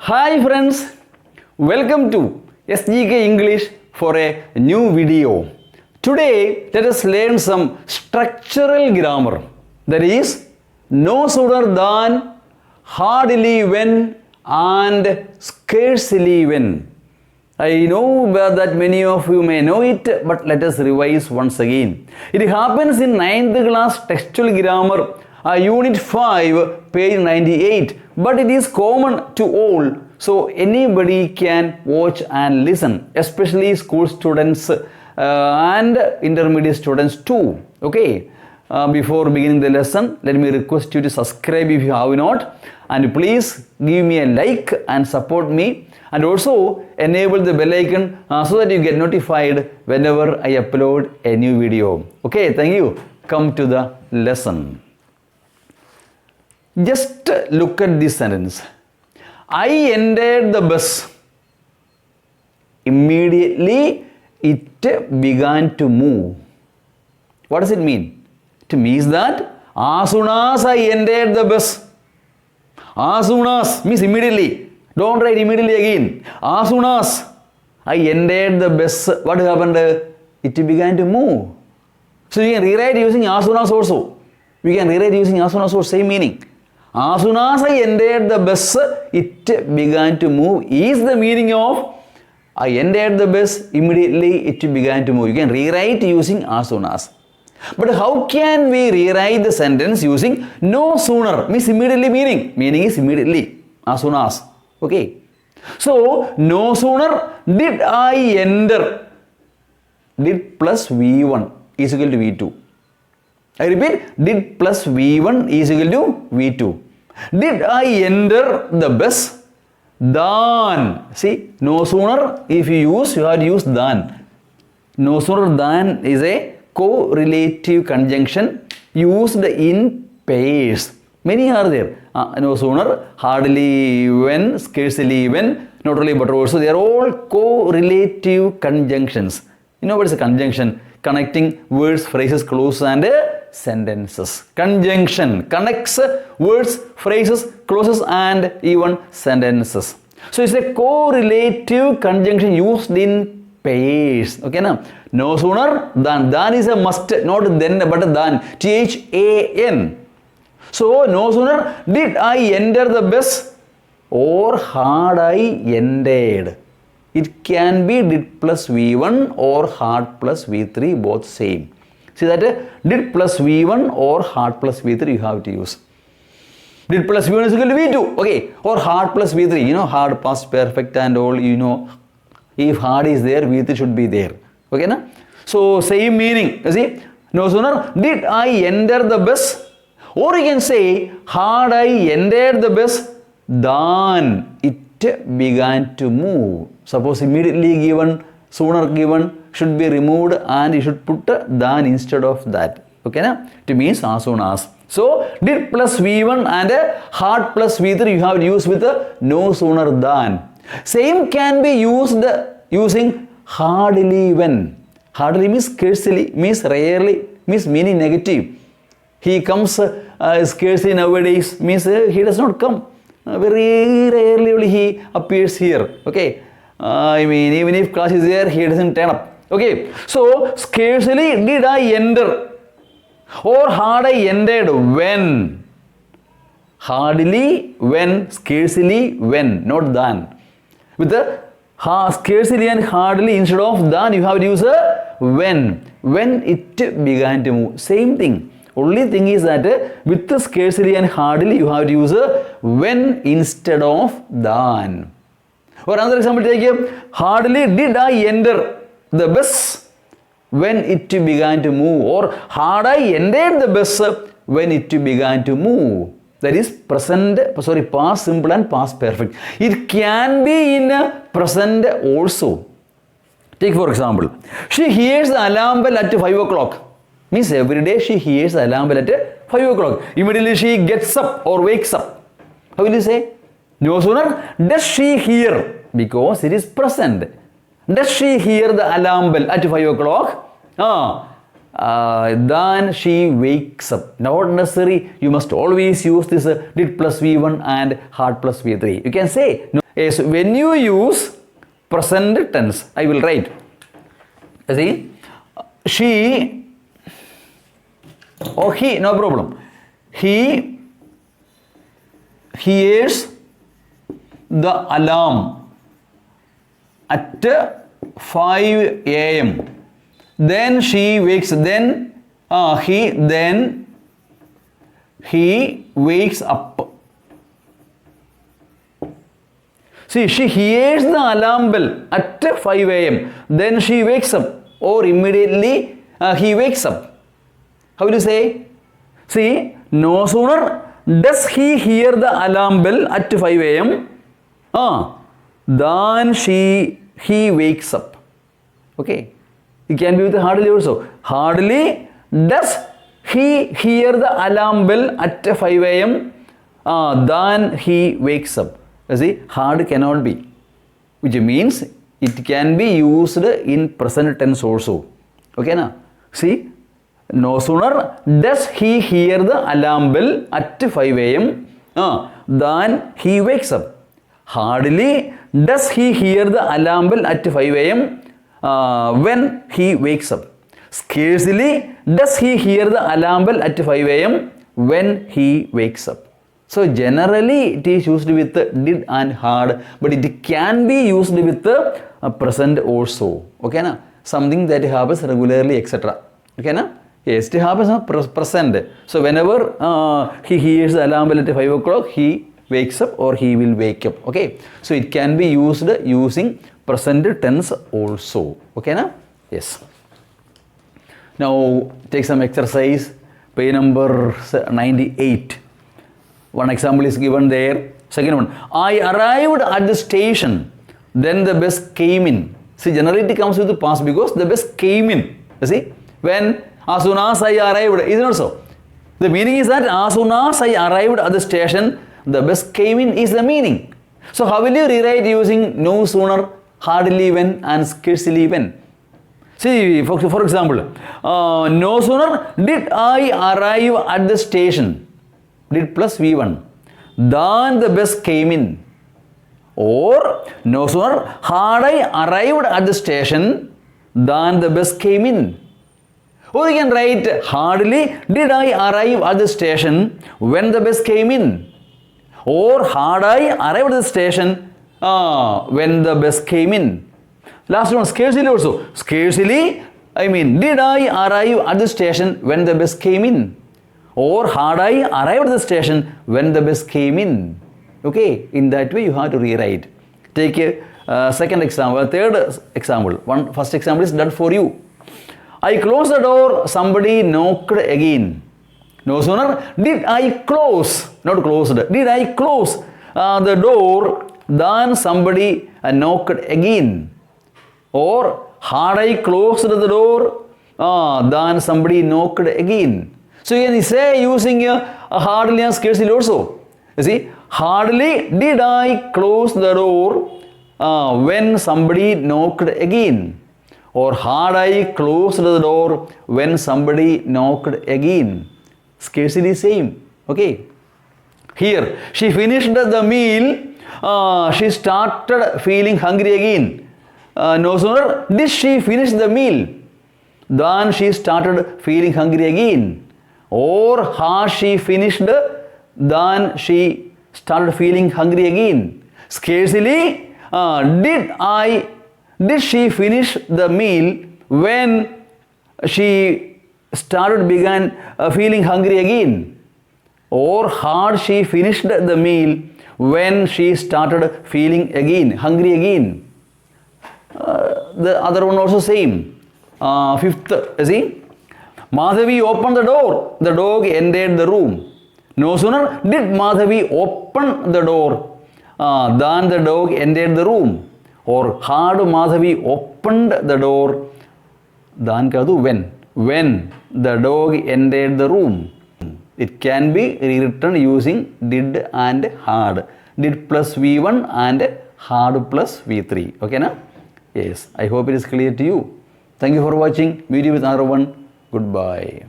Hi friends, welcome to SGK English for a new video. Today let us learn some structural grammar, that is no sooner than, hardly when and scarcely when. I know that many of you may know it, but let us revise once again. It happens in 9th class Textual Grammar, Unit 5, page 98, but it is common to all, so anybody can watch and listen, especially school students and intermediate students too. Okay, before beginning the lesson, let me request you to subscribe if you have not, and please give me a like and support me, and also enable the bell icon so that you get notified whenever I upload a new video. Okay, thank you. Come to the lesson. Just look at this sentence. I entered the bus. Immediately it began to move. What does it mean? It means that as soon as I entered the bus, as soon as means immediately. Don't write immediately again. As soon as I entered the bus, what happened? It began to move. So you can rewrite using as soon as also. We can rewrite using as soon as also, same meaning. As soon as I entered the bus, it began to move is the meaning of I entered the bus, immediately it began to move. You can rewrite using as soon as. But how can we rewrite the sentence using no sooner? Means immediately meaning. Meaning is immediately, as soon as. Okay. So, no sooner did I enter. Did plus V1 is equal to V2. I repeat, did plus V1 is equal to V2. Did I enter the bus? Than. See, no sooner, if you use, you have to use than. No sooner than is a correlative conjunction used in pairs. Many are there. No sooner, hardly when, scarcely when, not only but also, they are all correlative conjunctions. You know what is a conjunction? Connecting words, phrases, clauses and sentences. Conjunction connects words, phrases, clauses and even sentences. So it's a correlative conjunction used in pairs. Okay, now no sooner than. Than is a must, not then but than. THAN. So no sooner did I enter the bus or had I entered. It can be did plus V1 or had plus V3, both same. See that did plus V1 or had plus V3 you have to use. Did plus V1 is equal to V2, okay, or had plus V3, you know, had past perfect and all, you know, if had is there, V3 should be there, okay, na? So same meaning, you see, no sooner did I enter the bus, or you can say had I entered the bus, than it began to move. Suppose immediately given, sooner given should be removed and you should put than instead of that. Okay, na? It means as soon as. So, did plus V1 and had plus V3 you have to use with no sooner than. Same can be used using hardly when. Hardly means scarcely, means rarely, means meaning negative. He comes scarcely nowadays, means he does not come. Very rarely only he appears here. Okay. I mean, even if class is there, he doesn't turn up. Okay. So, scarcely did I enter or had I entered when. Hardly when, scarcely when, not than. With the scarcely and hardly instead of than, you have to use a when. When it began to move. Same thing. Only thing is that with the scarcely and hardly, you have to use a when instead of than. Or another example, take here. Hardly did I enter the bus when it began to move, or had I entered the bus when it began to move. That is past simple and past perfect. It can be in present also. Take for example, she hears the alarm bell at 5 o'clock. Means every day she hears the alarm bell at 5 o'clock. Immediately she gets up or wakes up. How will you say? No sooner does she hear, because it is present. Does she hear the alarm bell at 5 o'clock? Then she wakes up. Not necessary. You must always use this did plus V1 and had plus V3. You can say, no. Yes, when you use present tense, I will write. See, she or he, no problem. He hears the alarm at 5 a.m. Then she wakes. He wakes up. See, she hears the alarm bell at 5 a.m. Then she wakes up, or immediately he wakes up. How will you say? See, no sooner does he hear the alarm bell at 5 a.m. Than he wakes up. Okay. It can be with hardly also. Hardly does he hear the alarm bell at 5 a.m. Than he wakes up. You see, hard cannot be. Which means it can be used in present tense also. Okay, na? See, no sooner does he hear the alarm bell at 5 a.m. Than he wakes up. Hardly does he hear the alarm bell at 5 a.m. When he wakes up. Scarcely does he hear the alarm bell at 5 a.m. when he wakes up. So generally it is used with did and had, but it can be used with the present also. Okay, na? Something that happens regularly, etc. Okay, na? Yes, it happens present. So whenever he hears the alarm bell at 5 o'clock, he wakes up or he will wake up. Okay, so it can be used using present tense also. Okay, na? Yes. Now take some exercise. Page number 98. One example is given there. Second one. I arrived at the station. Then the bus came in. See, generally it comes with the past because the bus came in. You see, when as soon as I arrived, is it not so? The meaning is that as soon as I arrived at the station, the bus came in is the meaning. So how will you rewrite using no sooner, hardly when and scarcely when? See, for example, no sooner did I arrive at the station, did plus V1, than the bus came in. Or no sooner had I arrived at the station than the bus came in. Or you can write hardly did I arrive at the station when the bus came in. Or had I arrived at the station when the bus came in. Last one, scarcely also. Scarcely, did I arrive at the station when the bus came in? Or had I arrived at the station when the bus came in? Okay, in that way you have to rewrite. Take a second example, third example. First example is done for you. I closed the door, somebody knocked again. No sooner did I close, not closed, did I close the door than somebody knocked again. Or had I closed the door than somebody knocked again. So you can say using hardly and scarcely also. You see, hardly did I close the door when somebody knocked again. Or had I closed the door when somebody knocked again. Scarcely same. Okay. Here, she finished the meal. She started feeling hungry again. No sooner did she finish the meal than she started feeling hungry again. Or has she finished than she started feeling hungry again. Scarcely did she finish the meal when she began feeling hungry again. Or had she finished the meal when she started feeling hungry again. The other one also same. Fifth, see, Madhavi opened the door. The dog entered the room. No sooner did Madhavi open the door than the dog entered the room. Or had Madhavi opened the door than when the dog entered the room. It can be rewritten using did and had. Did plus V1 and had plus V3. Okay, na? Yes, I hope it is clear to you. Thank you for watching. Video with another one. Goodbye.